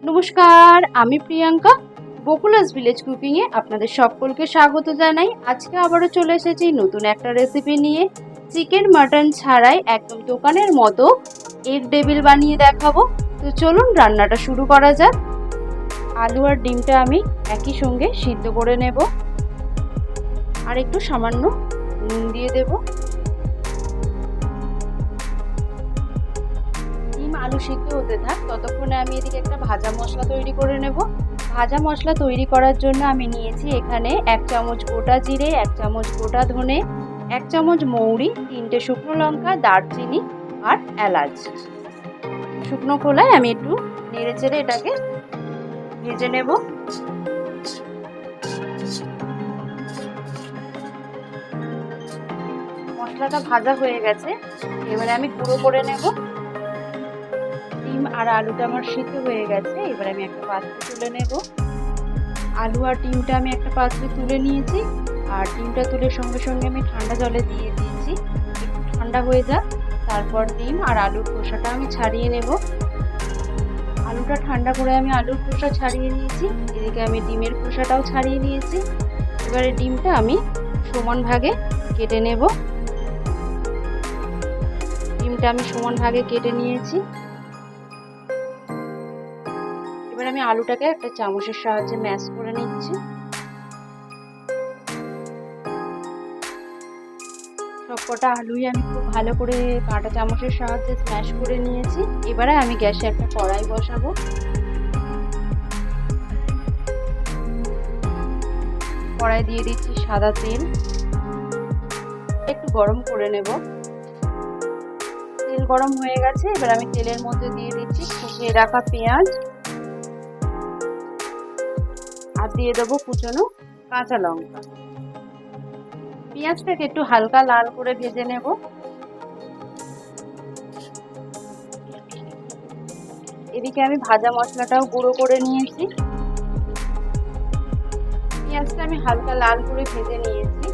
নমস্কার, আমি প্রিয়াঙ্কা। বকুলাস ভিলেজ কুকিংয়ে আপনাদের সকলকে স্বাগত জানাই। আজকে আবারও চলে এসেছি নতুন একটা রেসিপি নিয়ে। চিকেন মাটন ছাড়াই একদম দোকানের মতো এগ টেবিল বানিয়ে দেখাবো। তো চলুন রান্নাটা শুরু করা যাক। আলু আর ডিমটা আমি একই সঙ্গে সিদ্ধ করে নেব, আর একটু সামান্য নুন দিয়ে দেবো। আলু সিদ্ধ হতে থাক, ততক্ষণে আমি এদিকে একটা ভাজা মশলা তৈরি করে নেব। ভাজা মশলা তৈরি করার জন্য আমি নিয়েছি এখানে 1 চামচ গোটা জিরে, 1 চামচ গোটা ধনে, 1 চামচ মৌরি, 3টে শুকনো লঙ্কা, দারচিনি আর এলাচ। শুকনো খোলায় আমি একটু নেড়ে চেড়ে এটাকে ভেজে নেব। মশলাটা ভাজা হয়ে গেছে, এবারে আমি গুঁড়ো করে নেব। ডিম আর আলুটা আমার সিদ্ধ হয়ে গেছে, এবার আমি একটা পাত্রে তুলে নেব। আলু আর ডিমটা আমি একটা পাত্রে তুলে নিয়েছি, আর ডিমটা তুলে সঙ্গে সঙ্গে আমি ঠান্ডা জলে দিয়ে দিয়েছি। একটু ঠান্ডা হয়ে যাক, তারপর ডিম আর আলুর খোসাটা আমি ছাড়িয়ে নেব। আলুটা ঠান্ডা করে আমি আলুর খোসা ছাড়িয়ে নিয়েছি, এদিকে আমি ডিমের খোসাটাও ছাড়িয়ে নিয়েছি। এবারে ডিমটা আমি সমান ভাগে কেটে নেব। ডিমটা আমি সমান ভাগে কেটে নিয়েছি। এবার আমি আলুটাকে একটা চামচের সাহায্যে ম্যাশ করে নিচ্ছি। সবকটা আলুই আমি খুব ভালো করে কাঁটা চামচের সাহায্যে স্ম্যাশ করে নিয়েছি। এবারে আমি গ্যাসে একটা কড়াই বসাবো। কড়াই দিয়ে দিচ্ছি সাদা তেল, একটু গরম করে নেব। তেল গরম হয়ে গেছে, এবার আমি তেলের মধ্যে দিয়ে দিচ্ছি কুচিয়ে রাখা পেঁয়াজ, আর দিয়ে দেবো কুচানো কাঁচা লঙ্কা। পেঁয়াজটাকে একটু হালকা লাল করে ভেজে নেব। এদিকে আমি ভাজা মশলাটাও গুঁড়ো করে নিয়েছি। পেঁয়াজটা আমি হালকা লাল করে ভেজে নিয়েছি।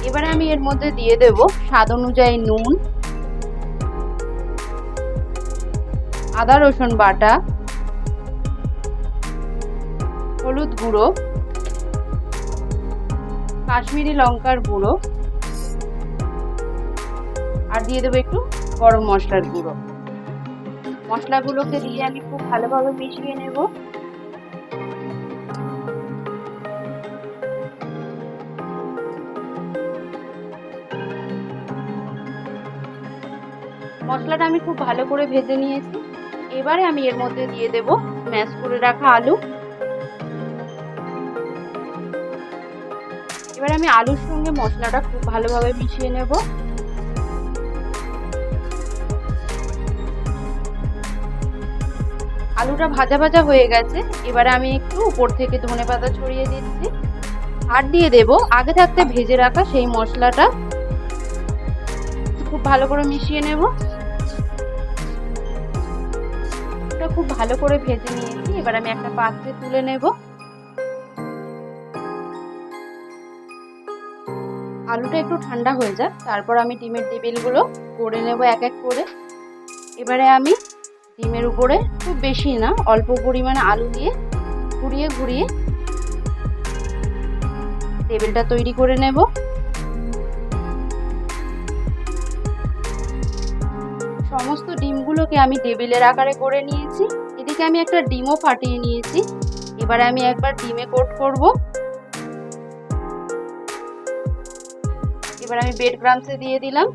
এবারে আমি এর মধ্যে দিয়ে দেব স্বাদ অনুযায়ী নুন, আদা রসুন বাটা, হলুদ গুঁড়ো, কাশ্মীরি লঙ্কার গুঁড়ো, আর দিয়ে দেবো একটু গরম মশলার গুঁড়ো। মশলাগুলোকে দিয়ে আমি খুব ভালোভাবে মিশিয়ে নেব। মশলাটা আমি খুব ভালো করে ভেজে নিয়েছি। এবারে আমি এর মধ্যে দিয়ে দেব ম্যাশ করে রাখা আলু। এবার আমি আলুর সঙ্গে মশলাটা খুব ভালোভাবে মিশিয়ে নেব। আলুটা ভাজা ভাজা হয়ে গেছে, এবারে আমি একটু উপর থেকে ধনেপাতা ছড়িয়ে দিচ্ছি, আর দিয়ে দেব আগে থাকতে ভেজে রাখা সেই মশলাটা। খুব ভালো করে মিশিয়ে নেব। এটা খুব ভালো করে ভেজে নিয়েছি, এবার আমি একটা পাত্রে তুলে নেব। আলুটা একটু ঠান্ডা হয়ে যাক, তারপর আমি ডিমের টেবিলগুলো করে নেব এক এক করে। এবারে আমি ডিমের উপরে খুব বেশি না, অল্প পরিমাণে আলু দিয়ে ঘুরিয়ে ঘুরিয়ে টেবিলটা তৈরি করে নেব। সমস্ত ডিমগুলোকে আমি টেবিলের আকারে করে নিয়েছি। এদিকে আমি একটা ডিমও ফাটিয়ে নিয়েছি। এবারে আমি একবার ডিমে কোট করব। এবার আমি ব্রেড ক্রাম্বসে দিয়ে দিলাম।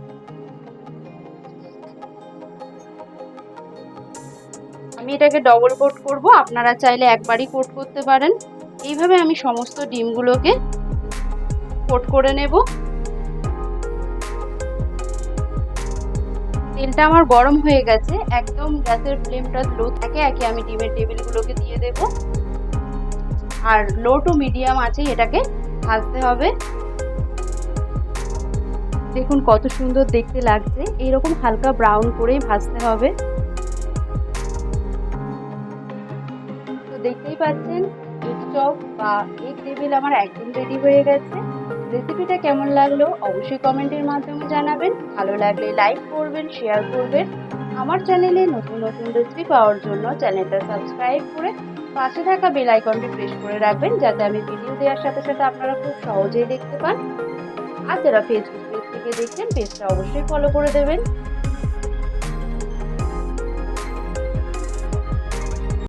আমি এটাকে ডবল কোট করব, আপনারা চাইলে একবারই কোট করতে পারেন। এইভাবে আমি সমস্ত ডিমগুলোকে কোট করে নেব। তেলটা আমার গরম হয়ে গেছে, একদম গ্যাসের ফ্লেমটা লো থাকে। একে আমি ডিমের টেবিলগুলোকে দিয়ে দেব, আর লো টু মিডিয়াম আছে এটাকে ভাজতে হবে। দেখুন কত সুন্দর দেখতে লাগছে, এইরকম হালকা ব্রাউন করেই ভাজতে হবে। তো দেখতেই পাচ্ছেন এগ চপ বা এগ টেবিল আমার একদম রেডি হয়ে গেছে। রেসিপিটা কেমন লাগলো অবশ্যই কমেন্টের মাধ্যমে জানাবেন। ভালো লাগলে লাইক করবেন, শেয়ার করবেন। আমার চ্যানেলে নতুন নতুন রেসিপি পাওয়ার জন্য চ্যানেলটা সাবস্ক্রাইব করে পাশে থাকা বেল আইকনটি প্রেস করে রাখবেন, যাতে আমি ভিডিও দেওয়ার সাথে সাথে আপনারা খুব সহজেই দেখতে পান। আর যারা ফেসবুক পেজ থেকে দেখছেন, পেজটা অবশ্যই ফলো করে দেবেন।